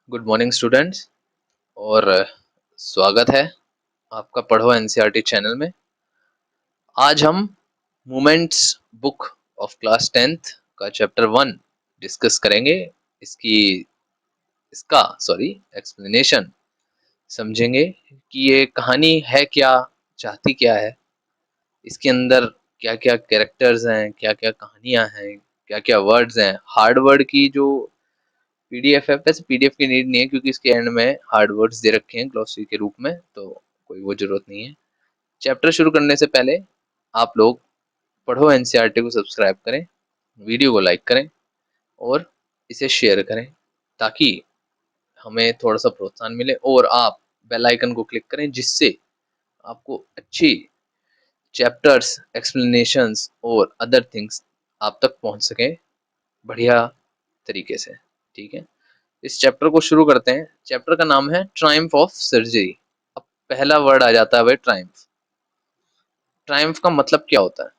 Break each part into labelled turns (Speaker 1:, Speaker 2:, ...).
Speaker 1: Good morning students और स्वागत है आपका पढ़ो एनसीईआरटी चैनल में। आज हम moments book of class 10th का चैप्टर 1 डिस्कस करेंगे। इसकी इसका सॉरी एक्सप्लेनेशन समझेंगे कि ये कहानी है क्या, चाहती क्या है, इसके अंदर क्या क्या कैरेक्टर्स हैं, क्या क्या कहानियां हैं, क्या क्या वर्ड्स हैं। हार्ड वर्ड की जो पीडीएफ है, वैसे पीडीएफ की नीड नहीं है क्योंकि इसके एंड में हार्ड वर्ड्स दे रखे हैं ग्लॉसरी के रूप में, तो कोई वो जरूरत नहीं है। चैप्टर शुरू करने से पहले आप लोग पढ़ो एनसीईआरटी को सब्सक्राइब करें, वीडियो को लाइक करें और इसे शेयर करें ताकि हमें थोड़ा सा प्रोत्साहन मिले, और आप बेल आइकन को क्लिक करें जिससे आपको अच्छी चैप्टर्स, एक्सप्लेनेशंस और अदर थिंग्स आप तक पहुंच सके बढ़िया तरीके से। ठीक है, इस चैप्टर को शुरू करते हैं। चैप्टर का नाम है ट्रायम्फ ऑफ सर्जरी। अब पहला वर्ड आ जाता है भाई ट्रायम्फ। ट्रायम्फ का मतलब क्या होता है?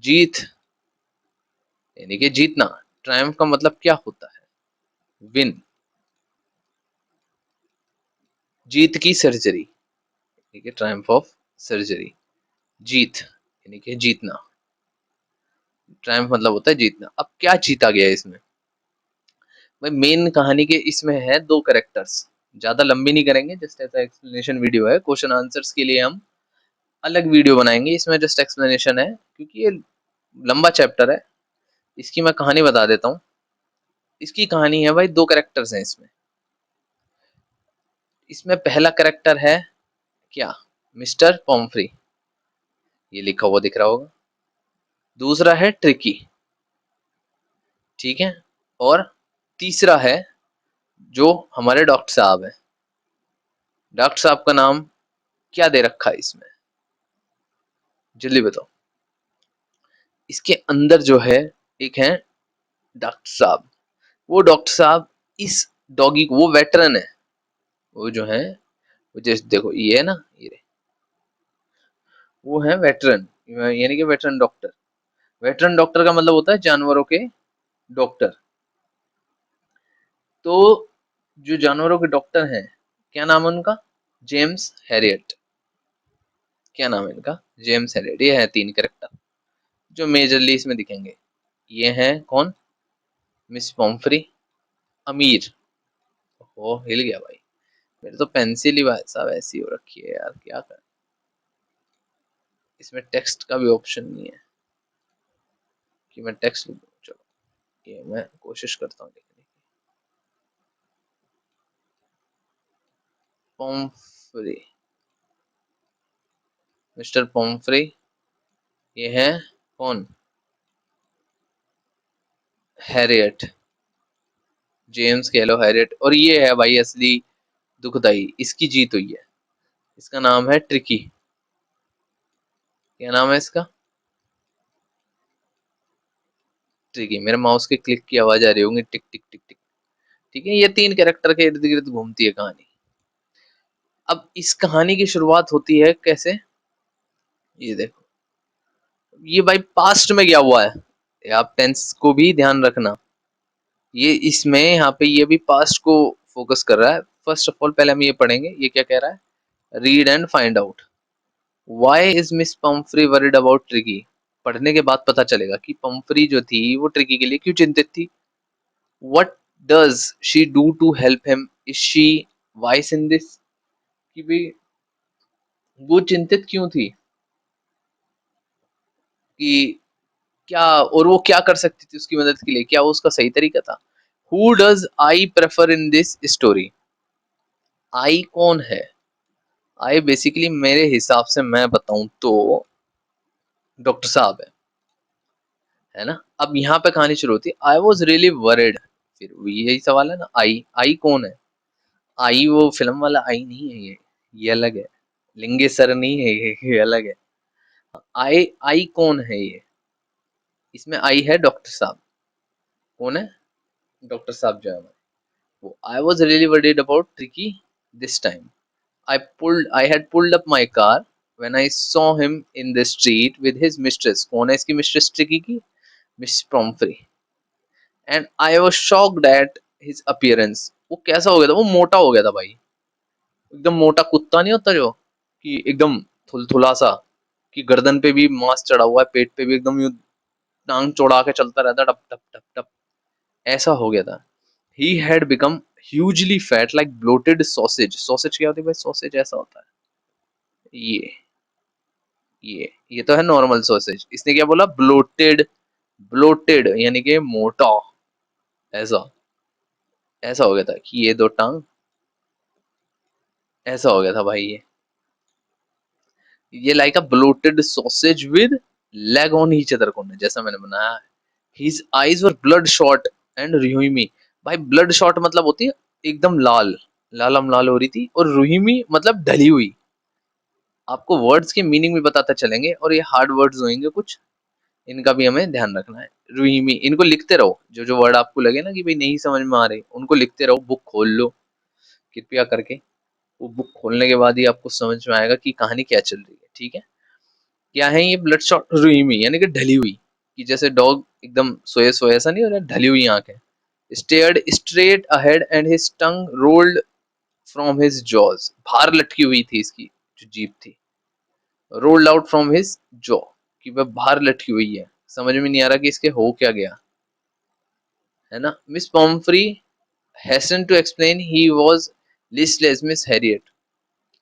Speaker 1: जीत, यानी कि जीतना। ट्रायम्फ का मतलब क्या होता है? विन, जीत की सर्जरी। ठीक है, ट्रायम्फ ऑफ सर्जरी, जीत यानी कि जीतना। ट्रायम्फ मतलब होता है जीतना। अब क्या जीता गया इसमें? भाई मेन कहानी के इसमें है दो कैरेक्टर्स। ज्यादा लंबी नहीं करेंगे, जस्ट ऐसा एक्सप्लेनेशन वीडियो है। क्वेश्चन आंसर्स के लिए हम अलग वीडियो बनाएंगे, इसमें जस्ट एक्सप्लेनेशन है क्योंकि ये लंबा चैप्टर है। इसकी मैं कहानी बता देता हूँ। इसकी कहानी है भाई, दो कैरेक्टर्स हैं इसमें। इसमें पहला कैरेक्टर है क्या? मिस्टर पॉम्फ्री, ये लिखा हुआ दिख रहा होगा। दूसरा है ट्रिकी, ठीक है। और तीसरा है जो हमारे डॉक्टर साहब है। डॉक्टर साहब का नाम क्या दे रखा है इसमें? जल्दी बताओ। इसके अंदर जो है एक है डॉक्टर साहब। वो डॉक्टर साहब इस डॉगी को, वो वेटरन है, वो जो है, वो जैसे देखो ये है ना, ये वो है वेटरन, यानी कि वेटरन डॉक्टर। वेटरन डॉक्टर का मतलब होता है जानवरों के डॉक्टर। तो जो जानवरों के डॉक्टर हैं, क्या नाम है उनका? James Harriet. क्या नाम है इनका? James Harriet. ये है तीन कैरेक्टर जो मेजरली इसमें दिखेंगे। ये हैं कौन? मिस पॉम्फ्री, अमीर। ओ हिल गया भाई, मेरे तो पेंसिल ही भाई साहब ऐसी हो रखी है यार, क्या कर। इसमें टेक्स्ट का भी ऑप्शन नहीं है कि मैं टेक्स्ट लिख दूं। चलो ये मैं कोशिश करता हूँ लिखने की। Pomfrey, mister Pomfrey. ये है कौन? हैरियट, जेम्स कह लो, हैरियट। और ये है भाई असली दुखदाई, इसकी जीत हुई है। इसका नाम है ट्रिकी। क्या नाम है इसका? ट्रिकी। मेरे माउस के क्लिक की आवाज आ रही होगी, टिक टिक टिक टिक। ठीक है, ये तीन कैरेक्टर के इर्द गिर्द घूमती है कहानी। अब इस कहानी की शुरुआत होती है कैसे? ये देखो, ये भाई पास्ट में गया हुआ है। आप टेंस को भी ध्यान रखना। ये इसमें यहाँ पे ये भी पास्ट को फोकस कर रहा है। फर्स्ट ऑफ ऑल पहले हम ये पढ़ेंगे, ये क्या कह रहा है। Read and find out why is miss Pomfrey worried about tricky. पढ़ने के बाद पता चलेगा कि पम्फ्री जो थी वो ट्रिकी के लिए क्यों चिंतित थी। What does she do to help him, is she wise in this, कि भाई वो चिंतित क्यों थी, कि क्या, और वो क्या कर सकती थी उसकी मदद के लिए, क्या वो उसका सही तरीका था। Who does I prefer in this story. I कौन है? आई बेसिकली मेरे हिसाब से मैं बताऊं तो डॉक्टर साहब है ना। अब यहाँ पे कहानी शुरू होती है। I was really worried. फिर यही सवाल है ना, आई आई कौन है? आई वो फिल्म वाला आई नहीं है, ये अलग है। लिंगेश्वर नहीं है ये अलग है। आई आई कौन है ये? इसमें आई है डॉक्टर साहब। कौन है? डॉक्टर साहब जो है वो। I was really worried about tricky this time. I had pulled up my car when I saw him in the street with his mistress. कौन है इसकी मिस्ट्रेस ट्रिकी की? Miss Pomfrey. And I was shocked at his appearance, वो कैसा हो गया था, वो मोटा हो गया था भाई, एकदम मोटा कुत्ता नहीं होता जो, कि एकदम थुलथुला सा, कि गर्दन पे भी मांस चढ़ा हुआ है, पेट पे भी एकदम यूं टांग चौड़ा के चलता रहता है, टप टप टप टप, ऐसा हो गया था। He had become hugely fat like bloated sausage. Sausage क्या होती है भाई? सॉसेज ऐसा होता है, ये ये तो है नॉर्मल सॉसेज, इसने क्या बोला? ब्लोटेड, ब्लोटेड यानी कि मोटा, ऐसा, ऐसा हो गया था कि ये दो टांग, ऐसा हो गया था भाई ये like a bloated sausage with leg on each other corner, जैसा मैंने बनाया है। His eyes were bloodshot and rheumy. भाई ब्लड शॉट मतलब होती है एकदम लाल, लालम लाल हो रही थी, और रुहिमी मतलब ढली हुई। आपको वर्ड्स के मीनिंग भी बताते चलेंगे, और ये हार्ड वर्ड्स होंगे कुछ, इनका भी हमें ध्यान रखना है। रुहिमी, इनको लिखते रहो, जो जो वर्ड आपको लगे ना कि भाई नहीं समझ में आ रहे, उनको लिखते रहो, बुक खोल लो कृपया करके। वो बुक खोलने के बाद ही आपको समझ में आएगा कि कहानी क्या चल रही है, ठीक है? क्या है ये? ब्लड शॉट रुइमी यानी कि ढली हुई, कि जैसे डॉग एकदम सोए सोए ऐसा नहीं हो रहा, ढली हुई आंखें। Stared straight ahead and his tongue rolled from his jaws. बाहर लटकी हुई थी इसकी जो जीभ थी, rolled out from his jaw, कि वह बाहर लटकी हुई है। समझ में नहीं आ रहा कि इसके हो क्या गया, है ना? Miss Pomfrey hastened to explain he was listless Miss Harriet.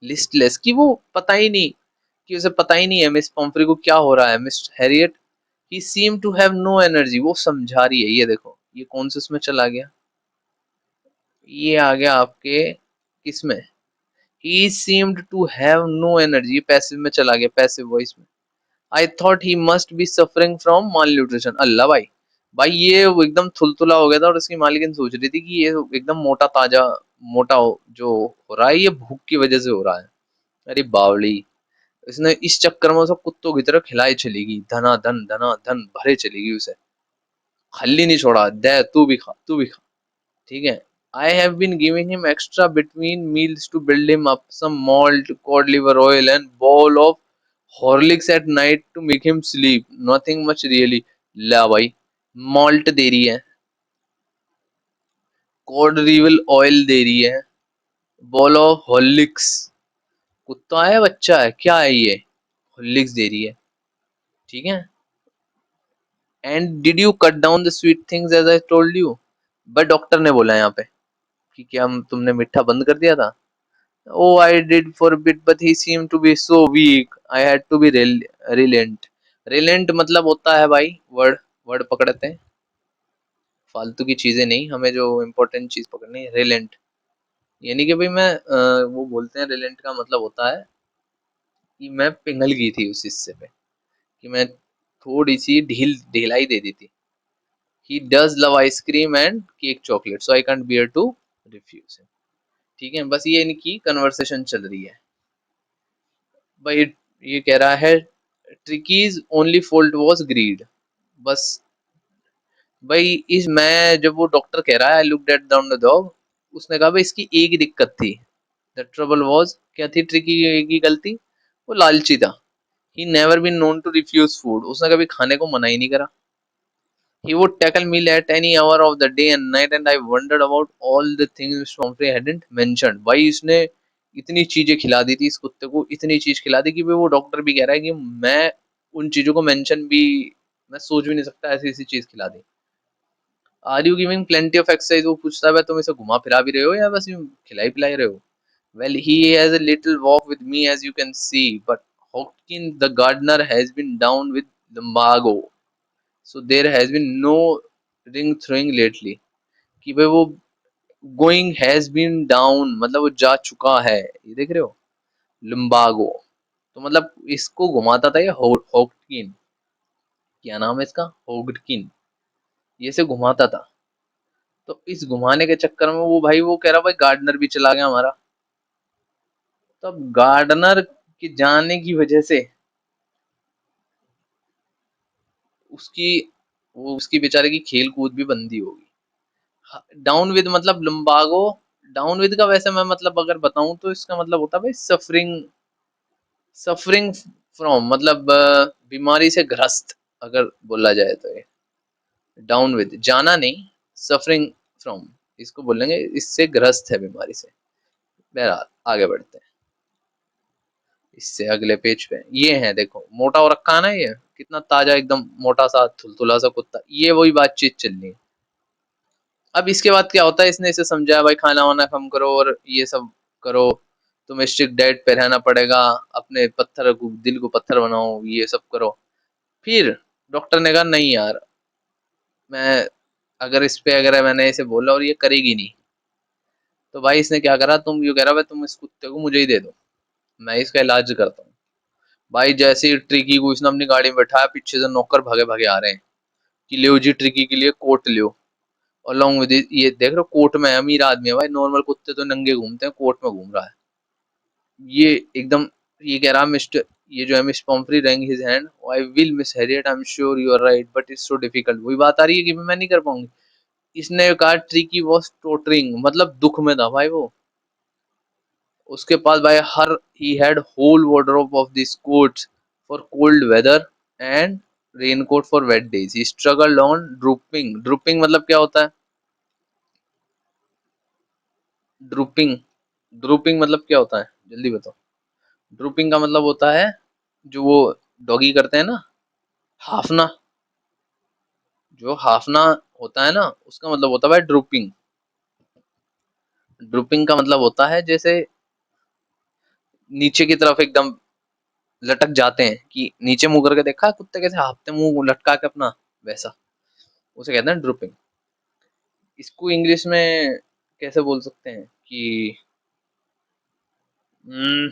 Speaker 1: Listless कि वो पता ही नहीं, कि उसे पता ही नहीं है मिस पॉम्फ्री को क्या हो रहा है। Miss Harriet he seem to have no energy, वो समझा रही है। ये देखो, ये कौन से उसमें चला गया, ये आ गया आपके किसमें? He seemed to have no energy, passive में चला गया, पैसिव वॉइस में। I thought he must be suffering from malnutrition. अल्लाह भाई, भाई ये वो एकदम थुलथुला हो गया था, और उसकी मालकिन सोच रही थी कि ये एकदम मोटा ताजा, मोटा जो हो रहा है ये भूख की वजह से हो रहा है। अरे बावली, इसने इस चक्कर में सब कुत्तों की तरह खिलाए चलेगी, धना धन भरे चलेगी उसे, खल्ली नहीं छोड़ा। दे तू भी खा, तू भी खा, ठीक है? I have been giving him extra between meals to build him up some malt cod liver oil and bowl of Horlicks at night to make him sleep, nothing much really. ला भाई, मॉल्ट दे रही है, code reveal oil दे रही है, ball of Horlicks, कुत्ता है बच्चा है क्या है ये, हॉर्लिक्स दे रही है, ठीक है? And did you cut down the sweet things as I told you. But doctor ने बोला यहाँ पे कि क्या तुमने मीठा बंद कर दिया था? Oh I did for bit but he seem to be so weak, I had to बी रिलेंट। रिलेंट मतलब होता है भाई वर्ड, वर्ड पकड़ते हैं, फालतू की चीजें नहीं, हमें जो इम्पोर्टेंट चीज पकड़नी है। रिलेंट यानी कि भाई मैं वो बोलते हैं, रिलेंट का मतलब होता है कि मैं पिघल गई थी उस हिस्से पे, कि मैं थोड़ी सी ढिलाई दे दी थी। He does love ice cream and cake chocolate, so I can't bear to refuse him. ठीक है, बस ये इनकी कन्वर्सेशन चल रही है भाई। ये कह रहा है Tricki's only fault was greed. बस भाई, इस मैं जब वो डॉक्टर कह रहा है I looked at down the dog, उसने कहा भाई इसकी एक ही दिक्कत थी। द ट्रबल वाज, क्या थी ट्रिकी की गलती? वो लालची था। He never been known to refuse food, उसने कभी खाने को मना ही नहीं करा। He would tackle meal at any hour of the day and night, and I wondered about all the things Mr. Humphrey hadn't mentioned. भाई इसने इतनी चीजें खिला दी थी इस कुत्ते को, इतनी चीज खिला दी कि भाई वो डॉक्टर भी कह रहा है कि मैं उन चीजों को मेंशन भी, मैं सोच भी नहीं सकता, ऐसी ऐसी चीज खिला दी। Are you giving plenty of exercise, वो पूछता है तुम इसे घुमा फिरा भी रहे हो या बस यूं खिलाई पिलाई रहे हो? Well he has a little walk with me as you can see, but Hawkin the gardener has been down with lumbago, so there has been no ring throwing lately। कि भाई वो गोइंग हैज बीन डाउन मतलब वो जा चुका है, ये देख रहे हो, लुम्बागो। तो मतलब इसको घुमाता था ये होगकिन, क्या नाम है इसका, होगकिन, ये से घुमाता था। तो इस घुमाने के चक्कर में वो भाई वो कह रहा भाई गार्डनर भी चला गया हमारा। तो अब गार्डनर के जाने की वजह से उसकी, वो उसकी बेचारे की खेल कूद भी बंदी होगी। डाउन विद मतलब लुम्बागो, डाउन विद का वैसे मैं मतलब अगर बताऊं तो इसका मतलब होता है भाई सफरिंग, सफरिंग फ्रॉम मतलब बीमारी से ग्रस्त, अगर बोला जाए तो ये डाउन विद, जाना नहीं, सफरिंग फ्रॉम, इसको बोलेंगे इससे ग्रस्त है बीमारी से। बहरहाल आगे बढ़ते हैं इससे अगले पेज पे। ये है देखो, मोटा हो रखा है ना, ये कितना ताजा एकदम मोटा सा थुलथुला सा कुत्ता, ये वही बातचीत चल रही है। अब इसके बाद क्या होता है, इसने इसे समझाया भाई खाना वाना कम करो और ये सब करो, तुम्हें स्ट्रिक्ट डाइट पे रहना पड़ेगा, अपने पत्थर को, दिल को पत्थर बनाओ, ये सब करो। फिर डॉक्टर ने कहा नहीं यार, मैं अगर इस पे अगर मैंने इसे बोला और ये करेगी नहीं, तो भाई इसने क्या करा, तुम यूँ कह रहा भाई तुम इस कुत्ते को मुझे ही दे दो, मैं इसका इलाज करता हूँ। भाई जैसे ही ट्रिकी को इसने अपनी गाड़ी में बैठाया, पीछे से नौकर भागे भागे आ रहे हैं कि लियो जी ट्रिकी के लिए कोट लियो, अलॉन्ग विद ये देख रहे हो कोट में है, अमीर आदमी है भाई, नॉर्मल कुत्ते तो नंगे घूमते हैं, कोट में घूम रहा है ये एकदम। ये कह रहा मिस्टर, ये जो है Miss Pomfrey wrung his hand, I will Miss Harriet, I am sure you are right but it's so difficult. वही बात आ रही है कि मैं नहीं कर पाऊंगी। इसने कहा ट्रिकी वॉज टोटरिंग, मतलब दुख में था भाई वो। उसके पास भाई हर he had whole wardrobe of this coats for cold weather and raincoat for wet days. He struggled on drooping. Drooping मतलब क्या होता है? ड्रूपिंग, ड्रूपिंग मतलब क्या होता है, जल्दी बताओ। ड्रूपिंग का मतलब होता है जो वो डॉगी करते हैं ना, हाफना। जो हाफना होता है ना, उसका मतलब होता है भाई ड्रूपिंग। ड्रूपिंग का मतलब होता है जैसे नीचे की तरफ एकदम लटक जाते हैं, कि नीचे मुंह करके देखा है कुत्ते कैसे हाफते, मुंह लटका के अपना, वैसा, उसे कहते हैं ड्रूपिंग। इसको इंग्लिश में कैसे बोल सकते हैं कि हम्म,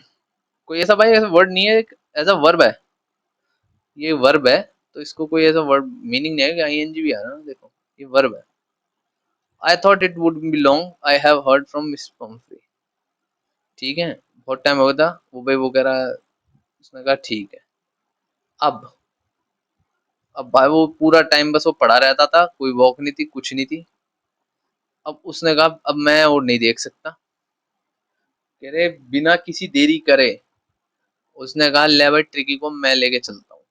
Speaker 1: कोई ऐसा भाई ऐसा वर्ड नहीं है, एक ऐसा वर्ब है, ये वर्ब है। तो इसको कोई ऐसा वर्ड मीनिंग नहीं है कि आईएनजी भी आ रहा है ना, देखो ये वर्ब है। I thought it would be long, I have heard from miss Pomfrey. ठीक है, बहुत टाइम हो गया था वो भाई, वो कह रहा है, उसने कहा ठीक है। अब अब भाई वो पूरा टाइम बस वो पड़ा रहता था, कोई वॉक नहीं थी, कुछ नहीं थी। अब उसने कहा अब मैं और नहीं देख सकता, कह रहे बिना किसी देरी करे, उसने कहा लेबोरेटरी को मैं लेके चलता हूँ।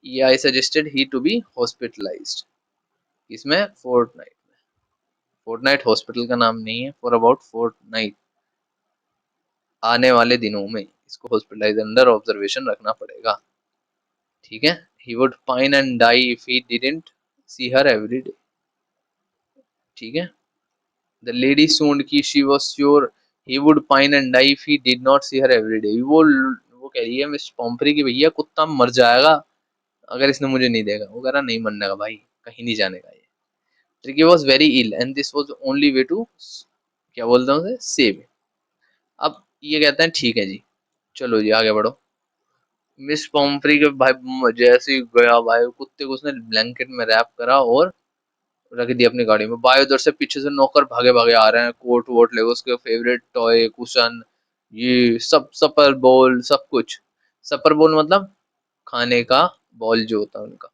Speaker 1: ये I suggested he to be hospitalised. इसमें फोर्टनाइट, फोर्टनाइट हॉस्पिटल का नाम नहीं है, फॉर अबाउट फोर्टनाइट, आने वाले दिनों में इसको हॉस्पिटलाइज अंडर ऑब्जर्वेशन रखना पड़ेगा। ठीक है, he would pine and die if he didn't see her every day. ठीक है, द लेडी सूंड की she was sure he would pine and die if he did not see her every day. वो कह रही है miss पॉम्परी की भैया कुत्ता मर जाएगा अगर इसने मुझे नहीं देखा। वो कह रहा नहीं मरने का भाई, कहीं नहीं जाने का ये। Tricki was very ill and this was only way to, क्या बोलते हैं उसे, सेव। अब ये कहते हैं ठीक है जी, चलो जी आगे बढ़ो। मिस पॉम्फ्री के भाई जैसे ही गया भाई, कुत्ते को उसने ब्लैंकेट में रैप करा और रख दिया अपनी गाड़ी में। भाई उधर से पीछे से नौकर भागे भागे आ रहे हैं, कोट वोट ले उसके फेवरेट टॉय कुशन, ये सब, सपर बोल, सब कुछ। सपर बोल मतलब खाने का बॉल जो होता है उनका।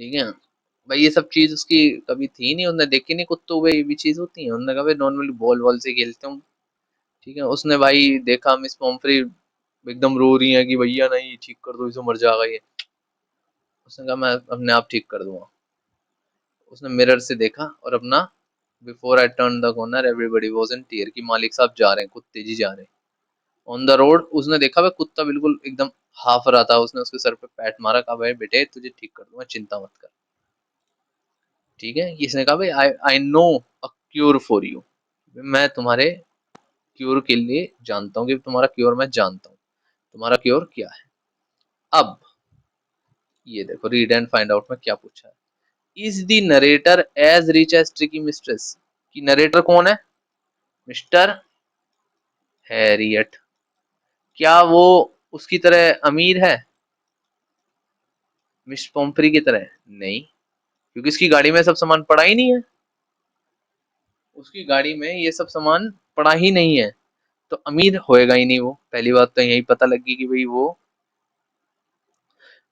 Speaker 1: ठीक है भाई, ये सब चीज उसकी कभी थी नहीं, उसने देखी नहीं कुत्तों में ये भी चीज होती है, उन्होंने कहा भाई नॉर्मली बॉल बॉल से खेलते हूँ। ठीक है, उसने भाई देखा मिस पॉम्फ्री एकदम रो रही है कि भैया नहीं ठीक कर दो इसे, मर जाएगा ये। उसने कहा मैं अपने आप ठीक कर दूंगा। उसने मिरर से देखा और अपना, before I turn the corner everybody was in tear, की मालिक साहब जा रहे हैं, कुछ तेजी जा रहे हैं। ऑन द रोड उसने देखा भाई कुत्ता बिल्कुल एकदम हाफ रहा था, उसने उसके सर पे पैट मारा, कहा भाई बेटे तुझे ठीक कर दूंगा, चिंता मत कर। ठीक है, इसने कहा भाई I I know a cure for you, मैं तुम्हारे क्योर के लिए जानता हूँ, कि तुम्हारा क्योर मैं जानता हूँ, तुम्हारा क्योर क्या है। अब ये देखो, रीड एंड फाइंड आउट में क्या पूछा है। Is the narrator as rich as Tricki mistress? कि नरेटर कौन है? Mister Harriet. क्या वो उसकी तरह अमीर है, मिस पॉम्फ्री की तरह? नहीं, क्योंकि इसकी गाड़ी में सब सामान पड़ा ही नहीं है, उसकी गाड़ी में ये सब सामान पड़ा ही नहीं है, तो अमीर होएगा ही नहीं वो। पहली बात तो यही पता लगी कि भाई वो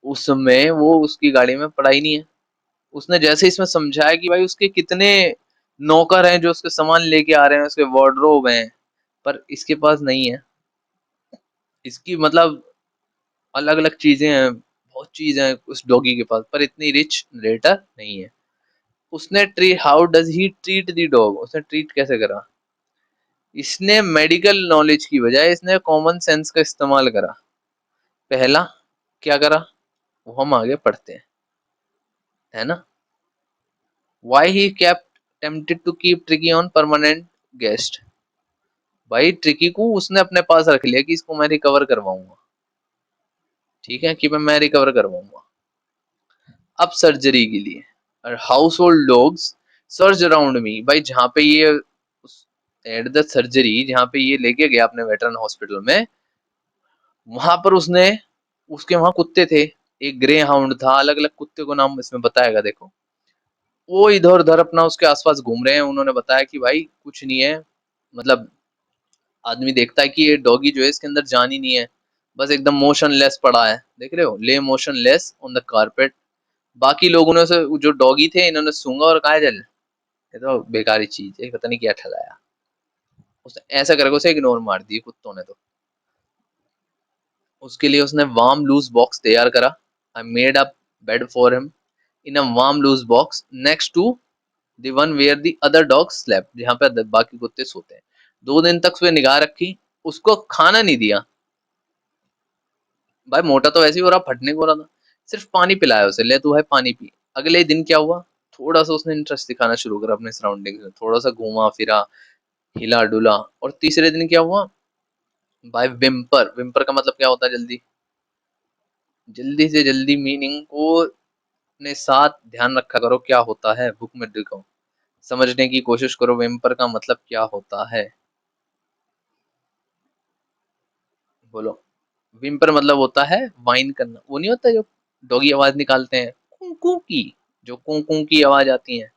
Speaker 1: उस समय वो उसकी गाड़ी में पड़ा ही नहीं है। उसने जैसे इसमें समझाया कि भाई उसके कितने नौकर हैं जो उसके सामान लेके आ रहे हैं, उसके वार्डरोब हैं, पर इसके पास नहीं है। इसकी मतलब अलग अलग चीजें हैं, बहुत चीजें हैं उस डॉगी के पास, पर इतनी रिच रेटर नहीं है। उसने treat, how does he treat the dog, उसने ट्रीट कैसे करा? इसने मेडिकल नॉलेज की बजाय इसने कॉमन सेंस का इस्तेमाल करा। पहला क्या करा, वो हम आगे पढ़ते हैं, है ना। Why he kept tempted to keep Tricki on permanent guest, भाई ट्रिकी को उसने अपने पास रख लिया कि इसको मैं रिकवर करवाऊंगा, ठीक है, कि मैं रिकवर करवाऊंगा। अब सर्जरी के लिए house hold dogs search around me, भाई जहाँ पे ये एट द सर्जरी, जहाँ पे ये लेके गया अपने वेटरन हॉस्पिटल में, वहां पर उसने, उसके वहां कुत्ते थे, एक ग्रे हाउंड था, अलग अलग कुत्ते को नाम इसमें बताएगा देखो, वो इधर उधर अपना उसके आसपास घूम रहे हैं। उन्होंने बताया कि भाई कुछ नहीं है, मतलब आदमी देखता है कि ये डॉगी जो है इसके अंदर जान ही नहीं है, बस एकदम मोशनलेस पड़ा है, देख रहे हो, ले मोशनलेस ऑन द कारपेट। बाकी लोगों ने उसे, जो डॉगी थे, इन्होंने सूंघा और कहा चल ये तो बेकारी चीज है, पता नहीं क्या ठगाया, उसने ऐसा करके उसे इग्नोर मार दी कुत्तों ने। तो उसके लिए उसने वार्म लूज बॉक्स तैयार करा। I made a bed for him in a warm loose box next to the one where the other dog slept, जहाँ पे बाकी कुत्ते सोते हैं। 2 दिन तक उसने निगाह रखी, उसको खाना नहीं दिया, भाई मोटा तो वैसे ही हो रहा, फटने को हो रहा था, सिर्फ पानी पिलाया उसे, ले तू है पानी पी। अगले ही दिन क्या हुआ, थोड़ा सा उसने इंटरेस्ट दिखाना शुरू करा अपने सराउंडिंग में, थोड़ा सा घूमा फिरा, हिला डुला। और तीसरे दिन क्या हुआ भाई, विम्पर, विम्पर का मतलब क्या होता है, जल्दी, जल्दी से जल्दी मीनिंग को अपने साथ ध्यान रखा करो, क्या होता है बुक में देखो, समझने की कोशिश करो विम्पर का मतलब क्या होता है, बोलो। विम्पर मतलब होता है वाइन करना, वो नहीं होता जो डॉगी आवाज निकालते हैं, कू कू की, जो कू कू की आवाज आती है,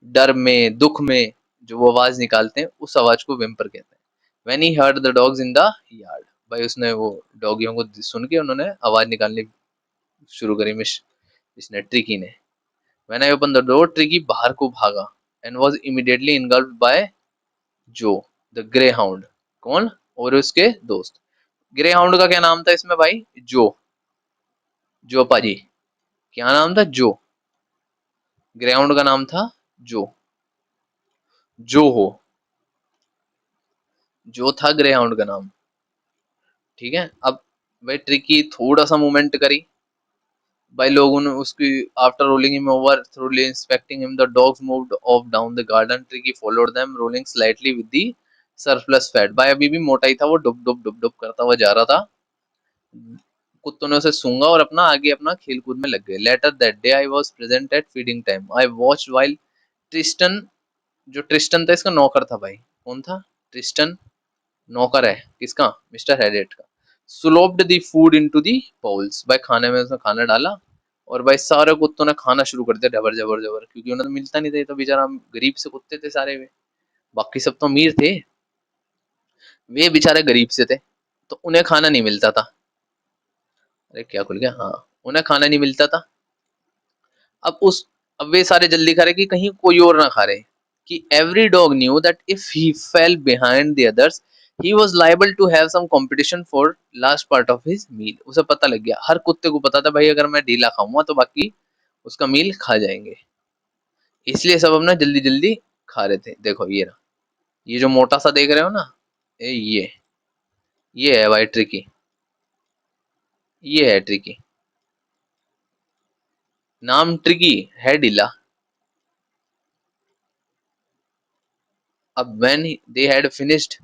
Speaker 1: डर में, दुख में, जो वो आवाज निकालते हैं, उस आवाज को विम्पर कहते हैं। When he heard the dogs in the yard, भाई उसने वो डॉगियों को सुन के उन्होंने आवाज निकालनी शुरू करी, मिश इसने, ट्रिकी ने। When I open the door, Tricki बाहर को भागा and was immediately engulfed by Jo, the greyhound. कौन? और उसके दोस्त। ग्रे हाउंड का क्या नाम था इसमें भाई? जो, जो पाजी, क्या नाम था? जो, ग्रे हाउंड का नाम था जो, जो हो, जो था ग्रे हाउंड का नाम, ठीक है। अब भाई ट्रिकी थोड़ा सा मूवमेंट करी, भाई लोगों ने उसकी, after rolling him over thoroughly inspecting him, the dogs moved off down the garden. Tricky followed them, rolling slightly with the surplus fat, भाई अभी भी मोटा ही था वो, डुब डुब डुब डुब करता हुआ जा रहा था। कुत्तों ने उसे सूंघा और अपना आगे अपना खेल कूद में लग गए। Later that day I was present at feeding time, I watch while Tristan, जो ट्रिस्टन था इसका नौकर था भाई, कौन था? ट्रिस्टन नौकर है किसका? मिस्टर हेडेट का। Sloped the food into the bowls, भाई खाने में उसने खाना डाला, और भाई सारे कुत्तों ने खाना शुरू कर दिया, जबर जबर जबर, क्योंकि उन्हें तो मिलता नहीं था, ये तो बेचारा गरीब से कुत्ते थे सारे वे, बाकी सब तो अमीर थे, वे बेचारे गरीब से थे, तो उन्हें खाना नहीं मिलता था। अरे क्या खुल गया, हाँ, उन्हें खाना नहीं मिलता था। अब उस, अब वे सारे जल्दी खा रहे कि कहीं कोई और ना खा रहे, कि every dog knew that if he fell behind the others he was liable to have some competition for last part of his meal. उसे पता लग गया, हर कुत्ते को पता था भाई अगर मैं ढीला खाऊंगा तो बाकी उसका मील खा जाएंगे, इसलिए सब अपना जल्दी जल्दी खा रहे थे। देखो ये रहा, ये जो मोटा सा देख रहे हो ना, ये है भाई ट्रिकी, ये है ट्रिकी, नाम ट्रिकी है, ढीला। अब when they had finished,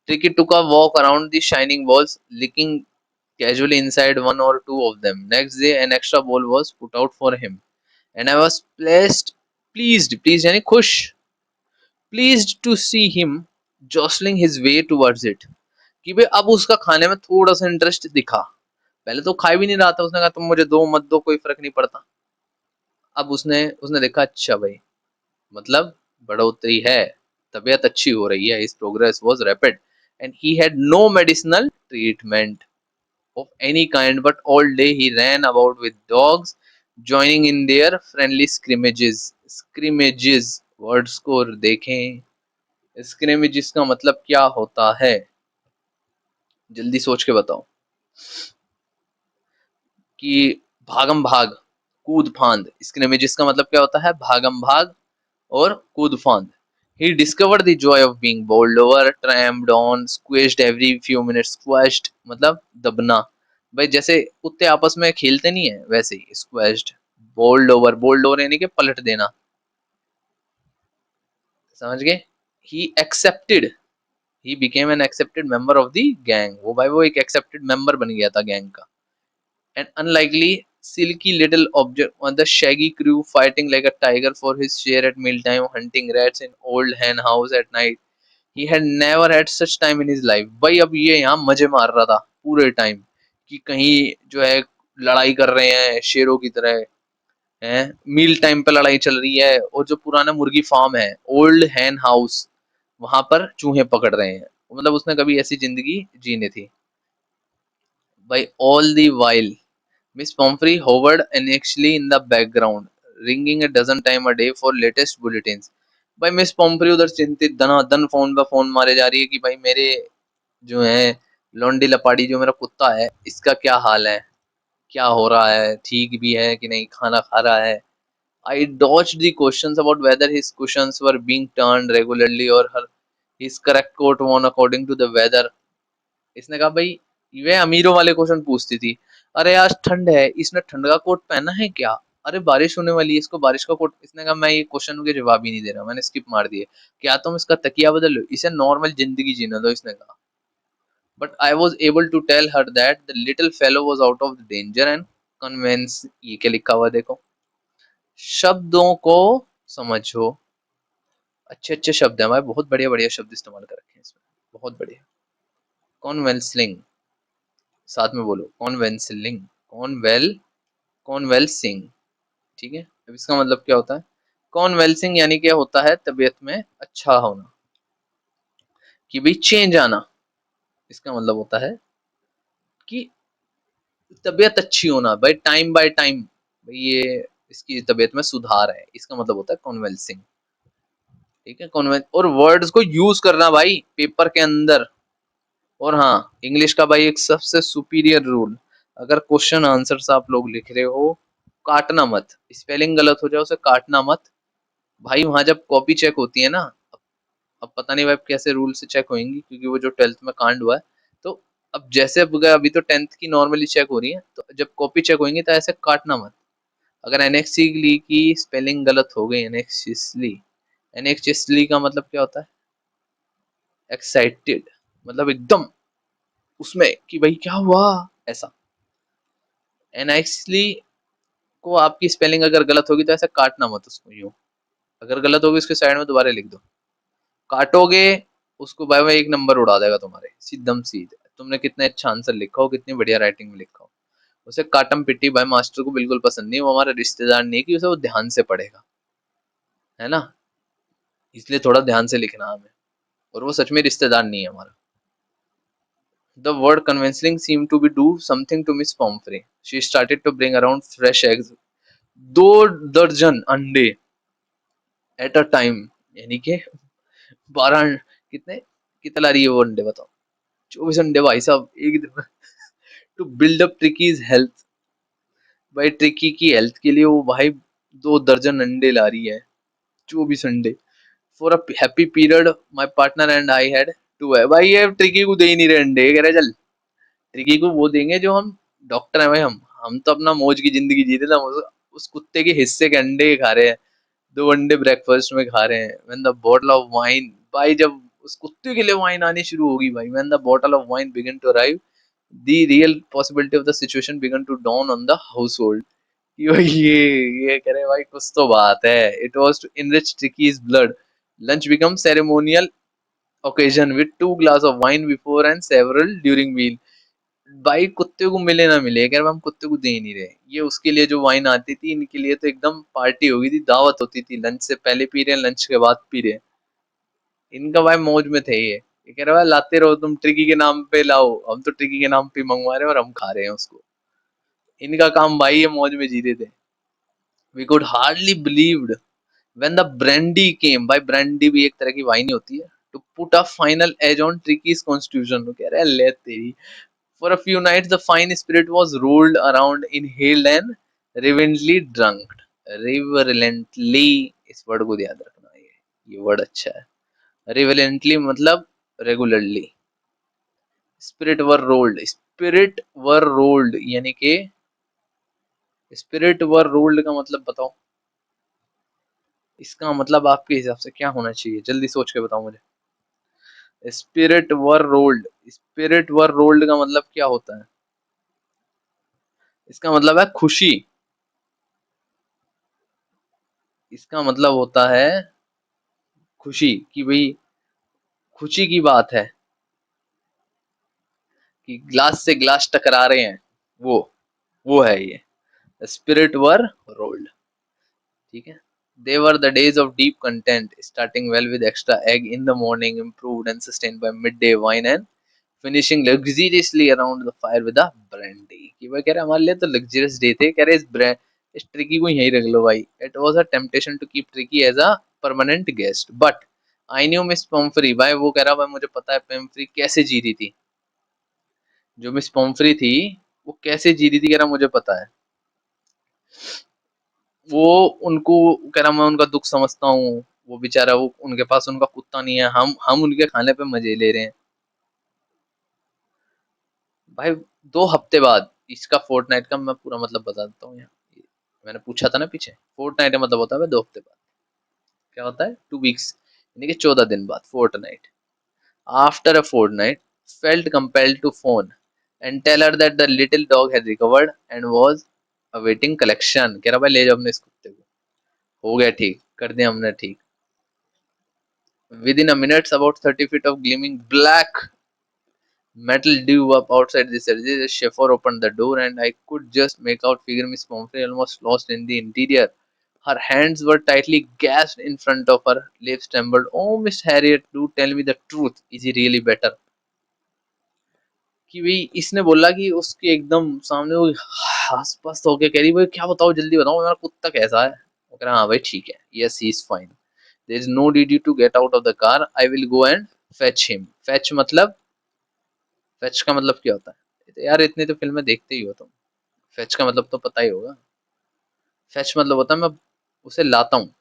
Speaker 1: Tricky took a walk around the shining walls, licking casually inside one or two of them. Next day, an extra bowl was put out for him, and I was pleased यानी खुश, pleased to see him jostling his way towards it. कि भाई अब उसका खाने में थोड़ा सा इंटरेस्ट दिखा, पहले तो खा भी नहीं रहा था, उसने कहा तुम मुझे दो मत दो कोई फर्क नहीं पड़ता। अब उसने उसने देखा, अच्छा भाई, मतलब बढ़ोतरी है, तबीयत अच्छी हो रही है, his progress was rapid and he had no medicinal treatment of any kind, but all day he ran about with dogs, joining in their friendly scrimmages. Scrimmages words को देखें, scrimmages का मतलब क्या होता है, जल्दी सोच के बताओ। कि भागम भाग, कूद फांद, स्क्रिमेज इसका मतलब क्या होता है, भागम भाग और कूद फांद। He discovered the joy of being bowled over, tramped on, squished every few minutes, squashed मतलब दबना। भाई जैसे कुत्ते आपस में खेलते नहीं है वैसे ही squashed, bowled over यानी कि पलट देना, समझ गए। He accepted, he became an accepted member of the gang, वो भाई वो एक accepted member बन गया था गैंग का। An unlikely silky little object on the shaggy crew fighting like a tiger for his share at mealtime, hunting rats in old hen house at night. He had never had such time in his life। भाई अब ये यहाँ मजे मार रहा था पूरे time कि कहीं जो है लड़ाई कर रहे हैं शेरों की तरह, हैं मील टाइम पे लड़ाई चल रही है, और जो पुराना मुर्गी फार्म है ओल्ड हैन हाउस, वहां पर चूहे पकड़ रहे हैं। मतलब उसने कभी ऐसी जिंदगी जीनी थी। भाई all the while Miss Pomfrey hovered anxiously in the background, ringing a dozen times a day for latest bulletins। भाई मिस पॉम्फ्री उधर चिंतित धनाधन फोन पे फोन मारे जा रही है कि भाई मेरे जो है लौंडी लपाड़ी जो मेरा कुत्ता है इसका क्या हाल है, क्या हो रहा है, ठीक भी है कि नहीं, खाना खा रहा है। I dodged the questions about whether his cushions were being turned regularly or his correct coat worn according to the weather। इसने कहा भाई, वे अमीरों वाले क्वेश्चन पूछती थी। अरे आज ठंड है, इसने ठंड का कोट पहना है क्या, अरे बारिश होने वाली है, इसको बारिश का कोट। इसने कहा मैं ये क्वेश्चन के जवाब ही नहीं दे रहा, मैंने स्किप मार दिए। क्या तुम इसका तकिया बदल लो, इसे नॉर्मल जिंदगी जीने दो, इसने कहा। But I was able to tell her that the little fellow was out of danger and convalescence. ये क्या लिखा हुआ देखो, शब्दों को समझो। अच्छे अच्छे शब्द हैं भाई, बहुत बढ़िया बढ़िया शब्द इस्तेमाल कर रखे हैं इसमें, बहुत बढ़िया। कॉन्वेंसलिंग, साथ में बोलो कॉन्वेंसलिंग, कॉनवेल, कॉन्वेल्सिंग, ठीक है। अब इसका मतलब क्या होता है, कॉन्वेल्सिंग यानी क्या होता है, तबीयत में अच्छा होना, कि भाई चेंज आना। इसका मतलब होता है कि तबीयत अच्छी होना, भाई टाइम बाय टाइम, भाई ये इसकी तबीयत में सुधार है, इसका मतलब होता है कॉन्वेल्सिंग, ठीक है। कॉन्वेल और वर्ड्स को यूज करना भाई पेपर के अंदर। और हाँ, इंग्लिश का भाई एक सबसे सुपीरियर रूल, अगर क्वेश्चन आंसर्स आप लोग लिख रहे हो, काटना मत, स्पेलिंग गलत हो जाए उसे काटना मत। भाई वहां जब कॉपी चेक होती है ना, अब पता नहीं भाई कैसे रूल से चेक होंगी, क्योंकि वो जो 12th में कांड हुआ है, तो अब जैसे अब अभी तो 10th की नॉर्मली चेक हो रही है, तो जब कॉपी चेक होंगी तो ऐसे काटना मत। अगर एनेक्सिली की स्पेलिंग गलत हो गई, एनेक्सिसली, एनेक्सिसली का मतलब क्या होता है, एक्साइटेड, मतलब एकदम उसमें कि भाई क्या हुआ, ऐसा। एनेक्सिली को आपकी स्पेलिंग अगर गलत होगी तो ऐसे काटना मत उसको यूं, अगर गलत होगी उसके साइड में दोबारा लिख दो। काटोगे उसको भाई भाई एक नंबर उड़ा देगा तुम्हारे, सीधम सीधे। तुमने कितने अच्छा आंसर लिखा हो, कितनी बढ़िया राइटिंग में लिखा हो, उसे काटम पिट्टी भाई मास्टर को बिल्कुल पसंद नहीं, वो हमारा रिश्तेदार नहीं है कि उसे वो ध्यान से पढ़ेगा, है ना। इसलिए थोड़ा ध्यान से लिखना हमें, और वो सच में रिश्तेदार नहीं है हमारा। The word convincing seemed to be do something to Miss Pomfrey. She started to bring around fresh eggs, 2 दर्जन अंडे एट अ टाइम, यानी कि 12 कितने, कितना ला रही है वो अंडे बताओ, 24 अंडे भाई साहब एक दिन में। To build up Tricki's health, भाई ट्रिकी की हेल्थ के लिए वो भाई 2 दर्जन अंडे ला रही है, 24 अंडे। For a happy period my partner and I had to है, भाई ये ट्रिकी को दे ही नहीं रहे अंडे, कह रहे चल ट्रिकी को वो देंगे जो हम डॉक्टर है भाई, हम तो अपना मौज की जिंदगी जी रहे थे, उस कुत्ते के हिस्से के अंडे खा रहे हैं, 2 अंडे ब्रेकफास्ट में खा रहे हैं। When the bottle of wine, भाई जब उस कुत्ते के लिए वाइन आनी शुरू होगी भाई, when the bottle of wine began to arrive, the real possibility of the situation began to dawn on the household. ये कह रहे भाई कुछ तो बात है। It was to enrich Tricki's blood, lunch become ceremonial occasion with 2 glass of wine before and several during meal। भाई कुत्ते को मिले ना मिले, अगर हम कुत्ते को दे ही नहीं रहे, ये उसके लिए जो वाइन आती थी, इनके लिए तो एकदम पार्टी हो गई थी, दावत होती थी, लंच से पहले पी रहे हैं, लंच के बाद पी रहे हैं। इनका भाई मौज में थे ये कह रहे भाई लाते रहो तुम, ट्रिकी के नाम पे लाओ, हम तो ट्रिकी के नाम पे मंगवा रहे हैं और हम खा रहे हैं उसको। इनका काम भाई ये मौज में जी रहे थे। We could hardly believed when the brandy came, भाई ब्रांडी भी एक तरह की वाइन ही होती है, to put a final edge on Tricki's constitution. कह रहे हैं ले तेरी। For a few nights, the fine spirit was rolled around, inhaled and reverently drunk, reverently, इस वर्ड को याद रखना, ये वर्ड अच्छा है। रिवलेंटली मतलब रेगुलरली। स्पिरिट वर रोल्ड यानी कि स्पिरिट वर रोल्ड का मतलब बताओ, इसका मतलब आपके हिसाब से क्या होना चाहिए, जल्दी सोच के बताओ मुझे। स्पिरिट वर रोल्ड का मतलब क्या होता है? इसका मतलब है खुशी। इसका मतलब होता है खुशी, कि भाई खुशी की बात है, कि ग्लास से ग्लास टकरा रहे हैं, वो वो है ये स्पिरिट वर रोल्ड। ठीक है। They were the days of deep content, starting well with extra egg in the morning, improved and sustained by midday wine, and finishing luxuriously around the fire with a brandy। कि भाई कह रहे हमारे लिए तो luxurious day थे, कह रहे इस ट्रिकी को यहीं रख लो भाई। It was a temptation to keep Tricky as a permanent guest, but I knew Miss Pomfrey, भाई वो कह रहा भाई मुझे पता है पेम्फ्री कैसे जी रही थी, जो मिस पॉम्फ्री थी वो कैसे जी रही थी, कह रहा मुझे पता है। वो उनको कह रहा मैं उनका दुख समझता हूँ, वो बेचारा वो उनके पास उनका कुत्ता नहीं है, हम उनके खाने पे मजे ले रहे हैं। भाई 2 हफ्ते बाद, इसका फोर्टनाइट का मैं पूरा मतलब बता देता हूँ यहाँ। मैंने पूछा था ना पीछे, फोर्टनाइट का मतलब होता है 2 हफ्ते बाद। क्या होता है? 2 वीक्स, यानी कि 14 दिन बाद, fortnight. After a fortnight felt compelled to phone and tell her that the little dog had recovered and was awaiting collection. कह रहा भाई ले जाओ अपने इस कुत्ते को, हो गया ठीक, कर दिया हमने ठीक। Within a minute, about 30 feet of gleaming black metal drew up outside the surgery. The chauffeur opened the door, and I could just make out figure Miss Pomfrey almost lost in the interior. Her hands were tightly gasped in front of her, lips trembled. Oh, Miss Harriet, do tell me the truth. Is he really better? कि भाई इसने बोला कि उसके एकदम सामने वो आस पास होके कह रही भाई क्या बताओ जल्दी बताओ मेरा कुत्ता कैसा है। वो कह रहा हाँ भाई ठीक है, yes he is fine, there is no need you to get out of the car, I will go and fetch him. Fetch का मतलब क्या होता है? तो यार इतनी तो फिल्में देखते ही हो तुम, फेच का मतलब तो पता ही होगा। फेच मतलब होता है मैं उसे लाता हूँ,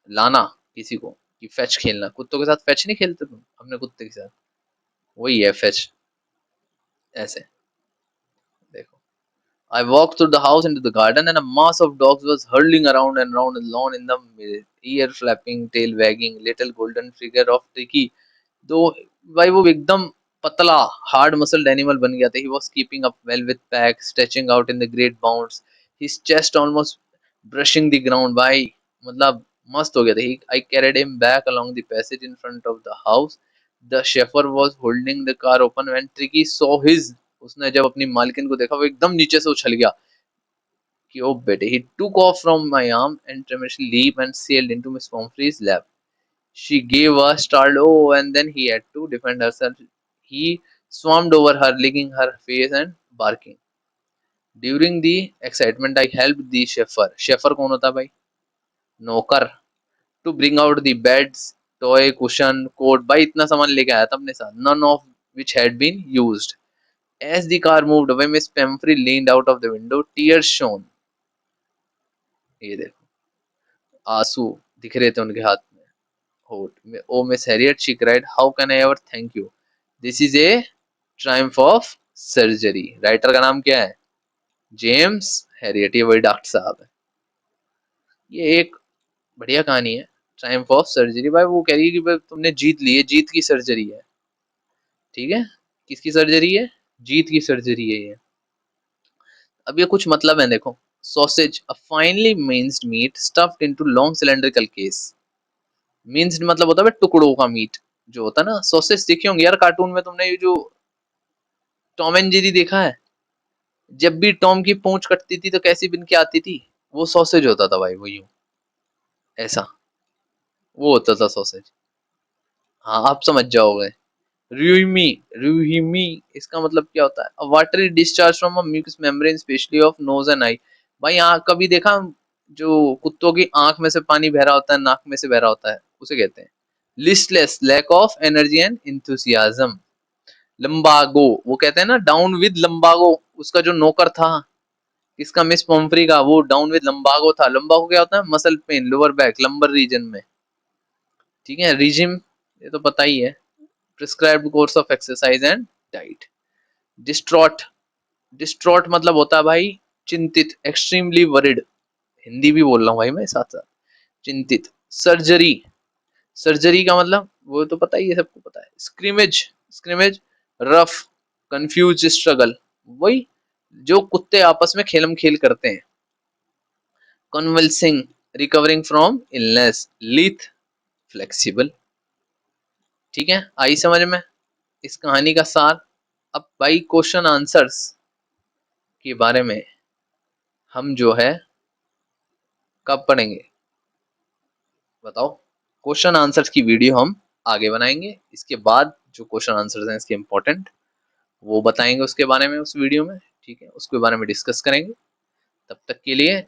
Speaker 1: लाना किसी को, कि फेच खेलना। कुत्तों के साथ फेच नहीं खेलते तुम अपने कुत्ते के साथ, वही है फेच, ऐसे देखो। I walked through the house into the garden, and a mass of dogs was hurling around and around the lawn in the ear flapping, tail wagging, little golden figure of Tricky. तो भाई वो एकदम पतला hard muscled animal बन गया था। He was keeping up well with pack, stretching out in the great bounds, his chest almost brushing the ground। भाई मतलब मस्त हो गया था। I carried him back along the passage in front of the house. The chauffeur was holding the car open when Tricky saw his, उसने जब अपनी मालकिन को देखा वो एकदम नीचे से उछल गया कि ओ बेटे। He took off from my arm and tremulously leaped and sailed into Miss Pomfrey's lap. She gave a startled oh, and then he had to defend herself. He swarmed over her, licking her face and barking. During the excitement, I helped the chauffeur. Chauffeur कौन होता है भाई? नौकर। To bring out the beds, toy, cushion, coat। भाई इतना सामान लेके आया था अपने साथ, none of which had been used. As the car moved away, Miss Pemfrey leaned out of the window, tears shone। ये देखो, आंसू दिख रहे थे उनके हाथ में, होठ में। Oh miss Harriet, she cried, how can I ever thank you, this is a triumph of surgery. Writer का नाम क्या है? जेम्स हैरियट, ये वही डॉक्टर साहब है। ये एक बढ़िया कहानी है, ट्रायम्फ ऑफ सर्जरी। भाई वो कह रही है कि भाई तुमने जीत ली है, जीत की सर्जरी है। ठीक है, किसकी सर्जरी है? जीत की सर्जरी है ये। अब ये कुछ मतलब है देखो। Sausage, a finely minced meat stuffed into long cylindrical case. Minced मतलब होता है टुकड़ों का मीट जो होता है ना। सॉसेज देखे होंगे यार कार्टून में तुमने, ये जो टॉम एंड जेरी देखा है, जब भी टॉम की पूंछ कटती थी तो कैसी बन के आती थी, वो सॉसेज होता था भाई, वो यूं ऐसा, वो होता था सॉसेज। हाँ आप समझ जाओगे। रूहिमी, रूहिमी इसका मतलब क्या होता है? Watery discharge from a mucus membrane specially of nose and eye. भाई यहाँ कभी देखा जो कुत्तों की आंख में से पानी बह रहा होता है, नाक में से बह रहा होता है, उसे कहते हैं listless, lack of energy and enthusiasm. Lumbago, वो कहते हैं ना डाउन विद लंबागो, उसका जो नौकर था किसका? मिस पॉम्फ्री का। वो डाउन विद लंबागो था। लंबागो क्या होता है? Muscle pain, lower back, lumbar region में। ठीक है। रिजिम, ये तो पता ही है, prescribed course of exercise and diet. Distraught, distraught मतलब होता है भाई चिंतित, एक्सट्रीमली वरिड। हिंदी भी बोल रहा हूँ भाई मैं साथ साथ। चिंतित। सर्जरी, सर्जरी का मतलब वो तो पता ही है, सबको पता है। Scrimmage, scrimmage rough, confuse, struggle, वही जो कुत्ते आपस में खेलम खेल करते हैं। कन्वल्सिंग, रिकवरिंग फ्रॉम इलनेस। लीथ, फ्लेक्सिबल। ठीक है, आई समझ में इस कहानी का सार। अब भाई क्वेश्चन आंसर्स के बारे में हम जो है कब पढ़ेंगे बताओ? क्वेश्चन आंसर्स की वीडियो हम आगे बनाएंगे। इसके बाद जो क्वेश्चन आंसर्स हैं इसके इम्पोर्टेंट, वो बताएंगे उसके बारे में उस वीडियो में। ठीक है, उसके बारे में डिस्कस करेंगे। तब तक के लिए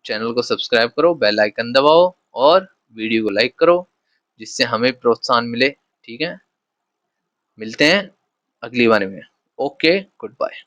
Speaker 1: चैनल को सब्सक्राइब करो, बेल आइकन दबाओ और वीडियो को लाइक करो, जिससे हमें प्रोत्साहन मिले। ठीक है, मिलते हैं अगली बार में। Okay, good bye.